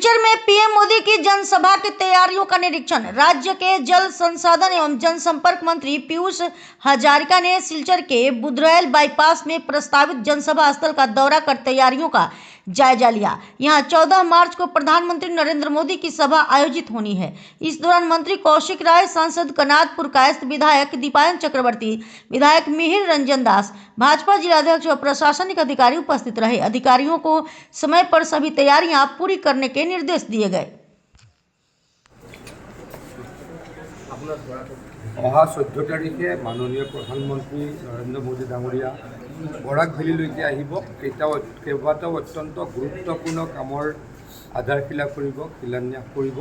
सिलचर में पीएम मोदी की जनसभा की तैयारियों का निरीक्षण। राज्य के जल संसाधन एवं जनसंपर्क मंत्री पीयूष हजारिका ने सिलचर के बुधरैल बाईपास में प्रस्तावित जनसभा स्थल का दौरा कर तैयारियों का जायजा लिया। यहां 14 मार्च को प्रधानमंत्री नरेंद्र मोदी की सभा आयोजित होनी है। इस दौरान मंत्री कौशिक राय, सांसद कनादपुर कायस्थ, विधायक दीपायन चक्रवर्ती, विधायक मिहिर रंजन दास, भाजपा जिलाध्यक्ष और प्रशासनिक अधिकारी उपस्थित रहे। अधिकारियों को समय पर सभी तैयारियां पूरी करने के निर्देश दिए गए। অহা 14 তাৰিখে মাননীয় প্ৰধানমন্ত্ৰী নৰেন্দ্ৰ মোদী ডাঙৰীয়া বৰাক ভেলীলৈকে আহিব। কেইবাটাও অত্যন্ত গুৰুত্বপূৰ্ণ কামৰ আধাৰশিলা কৰিব, শিলান্যাস কৰিব।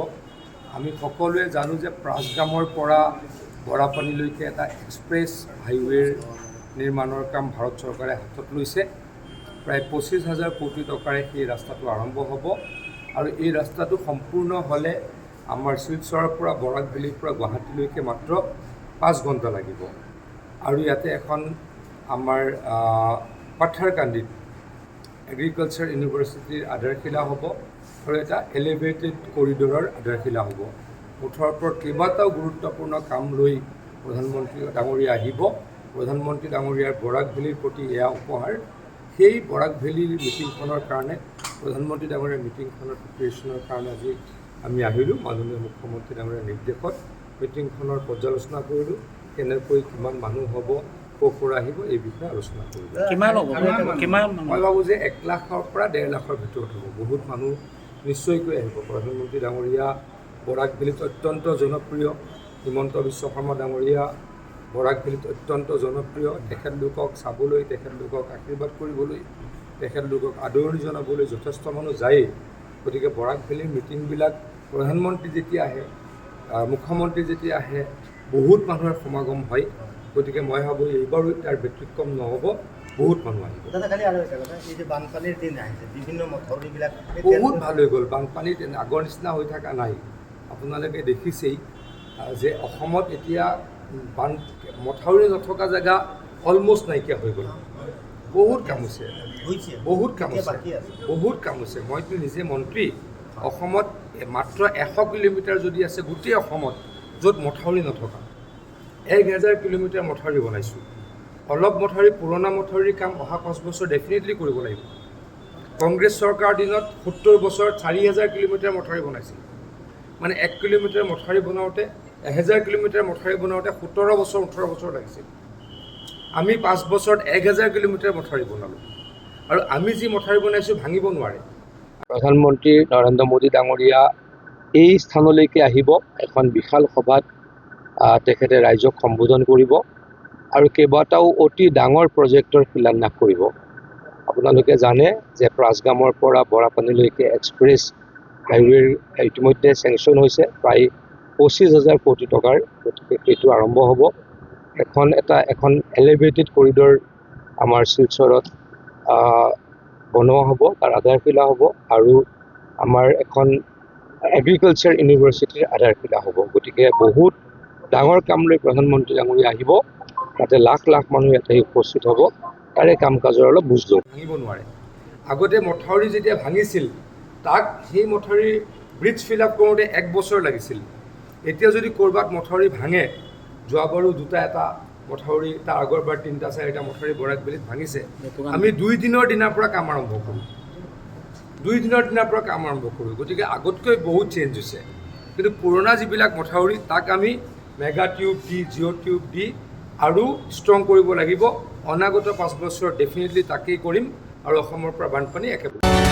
আমি সকলোৱে জানো যে প্ৰাচগামৰ পৰা বৰাপানীলৈকে এটা এক্সপ্ৰেছ হাইৱেৰ নিৰ্মাণৰ কাম ভাৰত চৰকাৰে হাতত লৈছে। প্ৰায় 25,000 কোটি টকাৰে সেই ৰাস্তাটো আৰম্ভ হ'ব আৰু এই ৰাস্তাটো সম্পূৰ্ণ হ'লে আমাৰ শিলচৰৰ পৰা বৰাক ভেলীৰ পৰা গুৱাহাটীলৈকে মাত্ৰ 5 ঘণ্টা লাগিব। আৰু ইয়াতে এখন আমাৰ পাথাৰকান্দিত এগ্ৰিকালচাৰ ইউনিভাৰ্চিটিৰ আধাৰশিলা হ'ব আৰু এটা এলিভেটেড কৰিডৰৰ আধাৰশিলা হ'ব। মুঠৰ ওপৰত কেইবাটাও গুৰুত্বপূৰ্ণ কাম লৈ প্ৰধানমন্ত্ৰী ডাঙৰীয়া আহিব। প্ৰধানমন্ত্ৰী ডাঙৰীয়াৰ বৰাক ভেলীৰ প্ৰতি এয়া উপহাৰ। সেই বৰাক ভেলীৰ মিটিংখনৰ কাৰণে প্ৰধানমন্ত্ৰী ডাঙৰীয়াৰ মিটিংখনৰ প্ৰিপেৰেশ্যনৰ কাৰণে আজি আমি আহিলোঁ। মাননীয় মুখ্যমন্ত্ৰী ডাঙৰীয়াৰ নিৰ্দেশত মিটিংখনৰ পৰ্যালোচনা কৰিলোঁ। কেনেকৈ কিমান মানুহ হ'ব, ক'ৰ পৰা আহিব, এই বিষয়ে আলোচনা কৰিলোঁ। মই ভাবোঁ যে 1 লাখৰ পৰা 1.5 লাখৰ ভিতৰত হ'ব। বহুত মানুহ নিশ্চয়কৈ আহিব। প্ৰধানমন্ত্ৰী ডাঙৰীয়া বৰাক ভেলীত অত্যন্ত জনপ্ৰিয়। হিমন্ত বিশ্ব শৰ্মা ডাঙৰীয়া বৰাক ভেলীত অত্যন্ত জনপ্ৰিয়। তেখেতলোকক চাবলৈ, তেখেতলোকক আশীৰ্বাদ কৰিবলৈ, তেখেতলোকক আদৰণি জনাবলৈ যথেষ্ট মানুহ যায়েই। গতিকে বৰাক ভেলীৰ মিটিংবিলাক প্ৰধানমন্ত্ৰী যেতিয়া আহে, মুখ্যমন্ত্ৰী যেতিয়া আহে, বহুত মানুহৰ সমাগম হয়। গতিকে মই ভাবোঁ এইবাৰো তাৰ ব্যতিক্ৰম নহ'ব, বহুত মানুহ আহিব। বানপানীৰ দিন আহিছে, বিভিন্ন মথাউৰিবিলাক বহুত ভাল হৈ গ'ল। বানপানী আগৰ নিচিনা হৈ থকা নাই। আপোনালোকে দেখিছেই যে অসমত এতিয়া মথাউৰি নথকা জেগা অলমষ্ট নাইকিয়া হৈ গ'ল। বহুত কাম হৈছে, বহুত কাম হৈছে, বহুত কাম হৈছে। মইতো নিজে মন্ত্ৰী। অসমত মাত্ৰ 100 কিলোমিটাৰ যদি আছে গোটেই অসমত য'ত মথাউৰি নথকা, 1000 কিলোমিটাৰ মথাউৰি বনাইছোঁ। অলপ মথাউৰি, পুৰণা মথাউৰিৰ কাম অহা 5 বছৰ ডেফিনেটলি কৰিব লাগিব। কংগ্ৰেছ চৰকাৰৰ দিনত 70 বছৰত 4000 কিলোমিটাৰ মথাউৰি বনাইছিল। মানে 1 কিলোমিটাৰ মথাউৰি বনাওঁতে, 1000 কিলোমিটাৰ মথাউৰি বনাওঁতে 17 বছৰ 18 বছৰ লাগিছিল। আমি 5 বছৰত 1000 কিলোমিটাৰ মথাউৰি বনালোঁ আৰু আমি যি মথাউৰি বনাইছোঁ ভাঙিব নোৱাৰে। প্ৰধানমন্ত্ৰী নৰেন্দ্ৰ মোদী ডাঙৰীয়া এই স্থানলৈকে আহিব। এখন বিশাল সভাত তেখেতে ৰাইজক সম্বোধন কৰিব আৰু কেইবাটাও অতি ডাঙৰ প্ৰজেক্টৰ শিলান্যাস কৰিব। আপোনালোকে জানে যে প্ৰাচগামৰ পৰা বৰাপানীলৈকে এক্সপ্ৰেছ হাইৱেৰ ইতিমধ্যে চেংচন হৈছে প্ৰায় 25,000 কোটি টকাৰ। গতিকে সেইটো আৰম্ভ হ'ব। এখন এলিভেটেড কৰিডৰ আমাৰ শিলচৰত বনোৱা হ'ব, তাৰ আধাৰশিলা হ'ব আৰু আমাৰ এখন এগ্ৰিকালচাৰ ইউনিভাৰ্চিটিৰ আধাৰশিলা হ'ব। গতিকে বহুত ডাঙৰ কাম লৈ প্ৰধানমন্ত্ৰী ডাঙৰীয়া আহিব। তাতে লাখ লাখ মানুহ ইয়াতে উপস্থিত হ'ব। তাৰে কাম কাজৰ অলপ বুজ লৈ ভাঙিব নোৱাৰে। আগতে মথাউৰি যেতিয়া ভাঙিছিল, তাক সেই মথাউৰি ব্ৰিজ ফিল আপ কৰোঁতে 1 বছৰ লাগিছিল। এতিয়া যদি ক'ৰবাত মথাউৰি ভাঙে, যোৱাবাৰো 2টা এটা মথাউৰি, তাৰ আগৰবাৰ 3টা 4টা মথাউৰি বৰাক ভেলীত ভাঙিছে, আমি 2 দিনৰ দিনাৰ পৰা কাম আৰম্ভ কৰোঁ। 2 দিনৰ দিনাৰ পৰা কাম আৰম্ভ কৰোঁ। গতিকে আগতকৈ বহুত চেঞ্জ হৈছে। কিন্তু পুৰণা যিবিলাক মথাউৰি তাক আমি মেগা টিউব দি, জিঅ' টিউব দি আৰু ষ্ট্ৰং কৰিব লাগিব। অনাগত 5 বছৰত ডেফিনেটলি তাকেই কৰিম আৰু অসমৰ পৰা বানপানী একেবাৰে